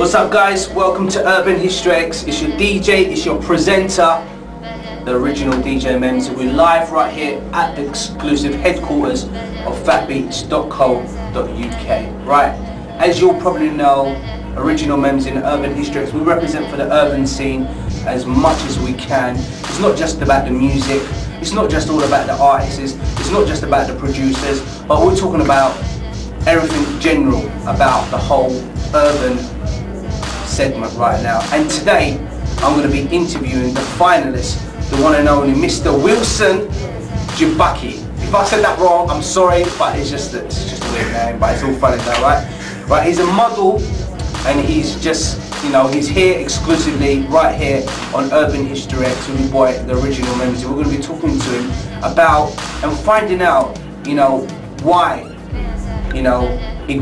What's up guys, welcome to Urban History X. It's your DJ, it's your presenter, the original DJ Memzee. We're live right here at the exclusive headquarters of fatbeats.co.uk. Right, as you'll probably know, original Memzee in Urban History X, we represent for the urban scene as much as we can. It's not just about the music, it's not just all about the artists, it's not just about the producers, but we're talking about everything general about the whole urban segment right now. And today I'm going to be interviewing the finalist, the one and only Mr. Wilson Igbbeneka. If I said that wrong, I'm sorry, but it's just a weird name, but it's all funny though, right? Right, he's a model and he's just, you know, he's here exclusively right here on Urban History X with my boy, the original Memzee. We're going to be talking to him about and finding out, you know, why, you know,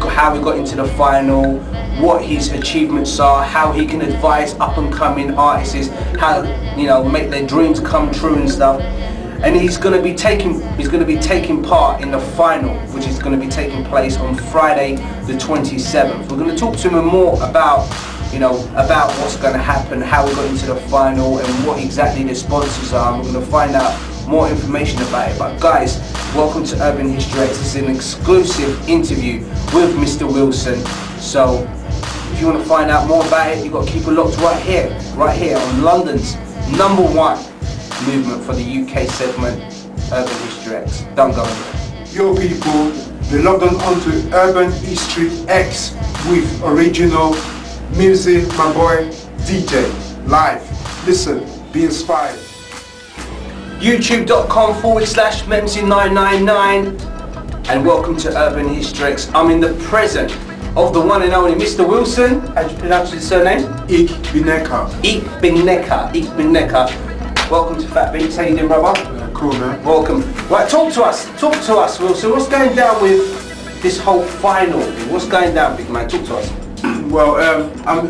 how he got into the final, what his achievements are, how he can advise up and coming artists, how, you know, make their dreams come true and stuff. And he's going to be taking part in the final, which is going to be taking place on Friday the 27th. We're going to talk to him more about, you know, about what's going to happen, how we got into the final and what exactly the sponsors are. We're going to find out more information about it. But guys, welcome to Urban History X. This is an exclusive interview with Mr. Wilson. So if you want to find out more about it, you've got to keep it locked right here on London's #1 movement for the UK segment, Urban History X. Don't go anywhere. Yo people, we're logged onto Urban History X with original Memzee, my boy, DJ, live. Listen, be inspired. YouTube.com/Memzee999 and welcome to Urban History X. I'm in the presence of the one and only Mr. Wilson. How do you pronounce his surname? Igbbeneka. Igbbeneka. Welcome to Fat Beats. How you doing, brother? Cool, man. Welcome. Right, talk to us, Wilson. What's going down with this whole final thing? What's going down, big man? Talk to us. Well, I'm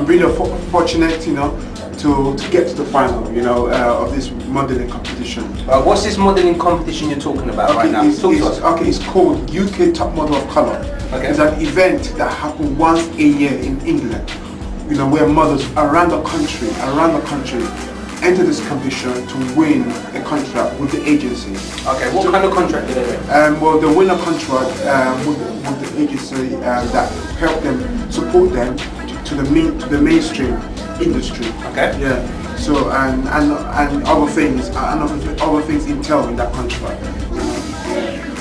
really fortunate, you know, to get to the final, you know, of this modeling competition. What's this modeling competition you're talking about right now? Talk to us. Okay, it's called UK Top Model of Color. Okay. It's an event that happens once a year in England. You know, where models around the country enter this competition to win a contract with the agency. Okay, what kind of contract do they win? Well, they win a contract with the agency that help them, support them to the mainstream industry. Okay. Yeah. So and other things entail in that contract.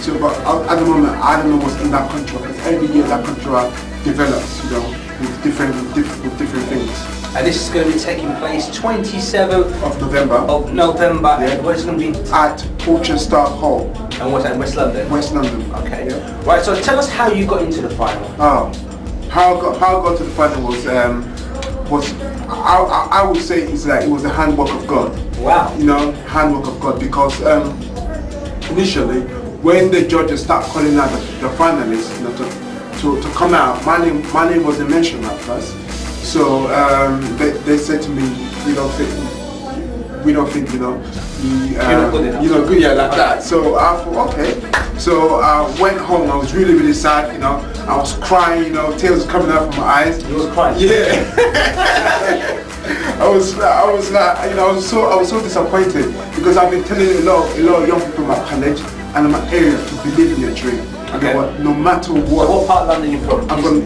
So, but at the moment, I don't know what's in that contract. Because every year that contract develops, you know, with different things. And this is going to be taking place 27th of November. Yeah. And where's it going to be? At PORCHESTER Hall. And what's that? West London. West London. Okay. Yeah. Right. So tell us how you got into the final. Oh, how I got to the final was I would say it's like it was the handwork of God. Wow. You know, handwork of God, because initially when the judges start calling out the finalists, you know, to come out, my name wasn't mentioned at first. So they said to me, we don't think you know, you're not good, yeah, like that. So I thought, okay. So I went home. I was really sad, you know. I was crying, you know, tears coming out from my eyes. You was crying? Yeah. I was like, you know, I was so disappointed, because I've been telling a lot of young people in my college and in my area to believe in your dream. Okay. No matter what. So what part of London are you from?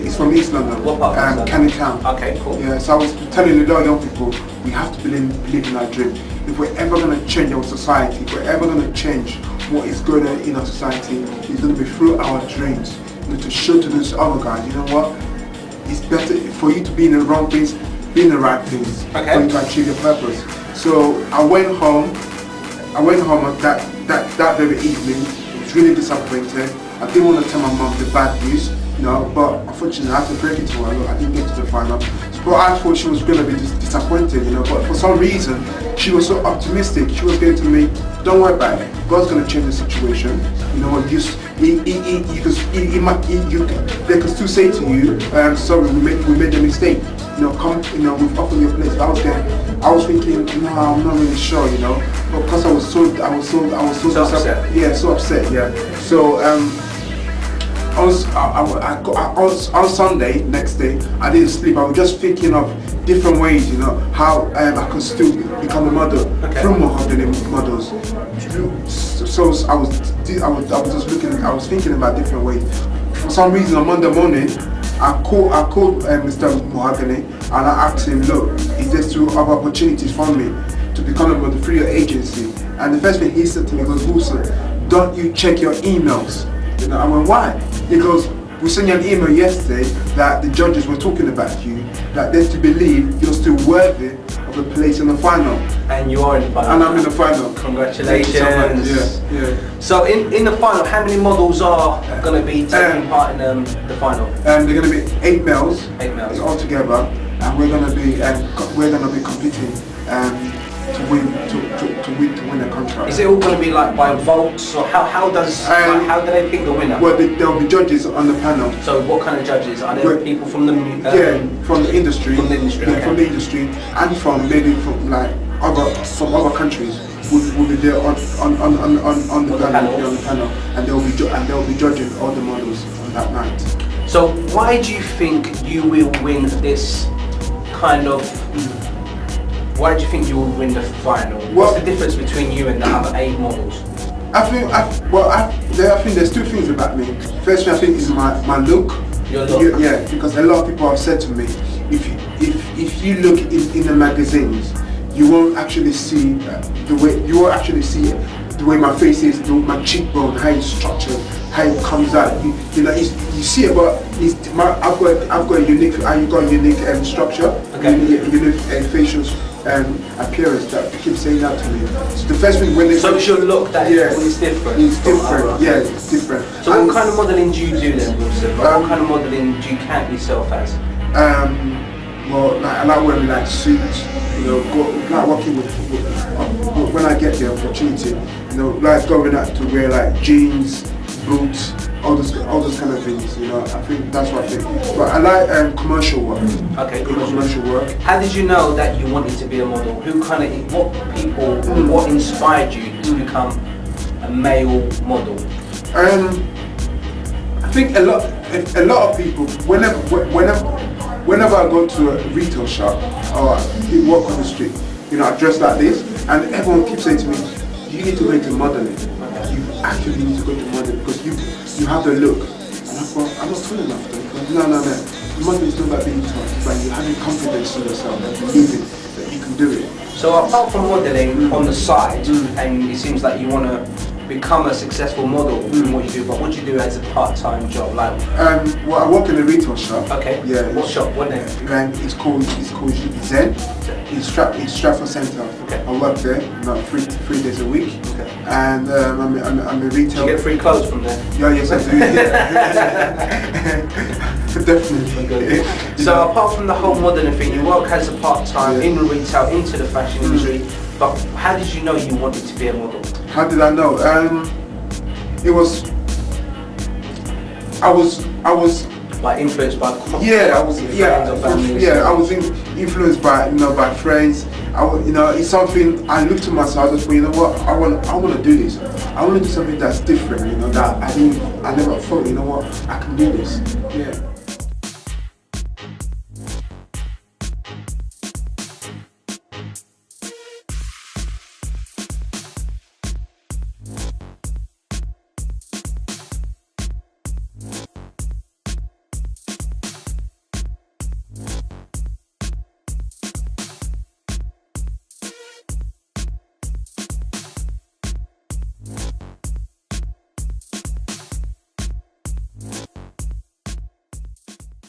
It's from East London. What part of London? Canning Town. Okay, cool. Yeah, so I was telling a lot of young people, we have to believe in our dream. If we're ever going to change our society, if we're ever going to change what is going on in our society, it's going to be through our dreams. You know, to show to those other guys, you know what? It's better for you to be in the wrong place, be in the right place, for you to achieve your purpose. So I went home that very evening. I was really disappointed. I didn't want to tell my mom the bad news, you know, but unfortunately I had to break it to her. I didn't get to the final. But I thought she was going to be disappointed, you know, but for some reason she was so optimistic. She was going to me, don't worry about it, God's going to change the situation. You know what, they could still say to you, sorry, we made a mistake. You know, we've offered your place. I was thinking, no, I'm not really sure, you know, but because I was so upset. Yeah, so upset. Yeah. So on Sunday, next day, I didn't sleep. I was just thinking of different ways, you know, how I could still become a model through mahogany models. So I was just looking. I was thinking about different ways. For some reason, on Monday morning, I called Mr. Mahogany and I asked him, look, is there still other opportunities for me to become a model through your agency? And the first thing he said to me was, Wilson, don't you check your emails? You know, I went, why? He goes, we sent you an email yesterday that the judges were talking about you, that they're to believe you're still worthy of a place in the final. And you are in the final. And I'm in the final. Congratulations. Yeah. So in the final, how many models are going to be taking part in the final? They're going to be 8 males. 8 males all together, and we're going to be competing to win the contract. Is it all going to be like by votes, or how do they pick the winner? Well, there'll be judges on the panel. So what kind of judges? Are there people from the from the industry? From the industry, from the industry, and from maybe from other countries will be there on the panel, and they'll be judging all the models on that night. So why do you think you will win this kind of? Why do you think you will win the final? What's the difference between you and the other 8 models? I think there's 2 things about me. First thing I think is my look. Your look? Yeah, because a lot of people have said to me, if you look in the magazines, you won't actually see the way my face is, my cheekbone, how it's structured, how it comes out. You see it, but I've got a unique structure, unique facial appearance that they keep saying that to me. So the first thing when they it's your look that is different. It's different. Yeah, it's different. So what kind of modelling do you do then, Wilson? What kind of modelling do you count yourself as? Well, I like wearing like suits. You know, like working with when I get the opportunity. You know, like going out to wear like jeans, boots, all those kind of things. You know, I think that's what I think. But I like commercial work. Okay, commercial work. How did you know that you wanted to be a model? What inspired you to become a male model? I think a lot of people, whenever I go to a retail shop or walk on the street, you know, I dress like this, and everyone keeps saying to me, you need to go into modeling. You actually need to go into modeling because you have the look. And I thought, I'm not tall enough though. No. Modeling is not about being tall, but you having confidence in yourself and believing that you can do it. So apart from modeling on the side, and it seems like you want to become a successful model in what you do, but what do you do as a part-time job? Like, well, I work in a retail shop. Okay. Yeah. What shop? What name? It's called Zen. It's Stratford Centre. Okay. I work there about three days a week. Okay. And I'm a retail. Do you get free clothes from there? Yeah, yes I do. Definitely. So apart from the whole modelling thing, you work as a part-time in retail into the fashion industry. But how did you know you wanted to be a model? How did I know? I was like influenced by friends or families. I was influenced by friends. It's something I looked to myself. I just thought, you know what, I want to do this. I want to do something that's different. You know, that I never thought, you know what, I can do this. Yeah.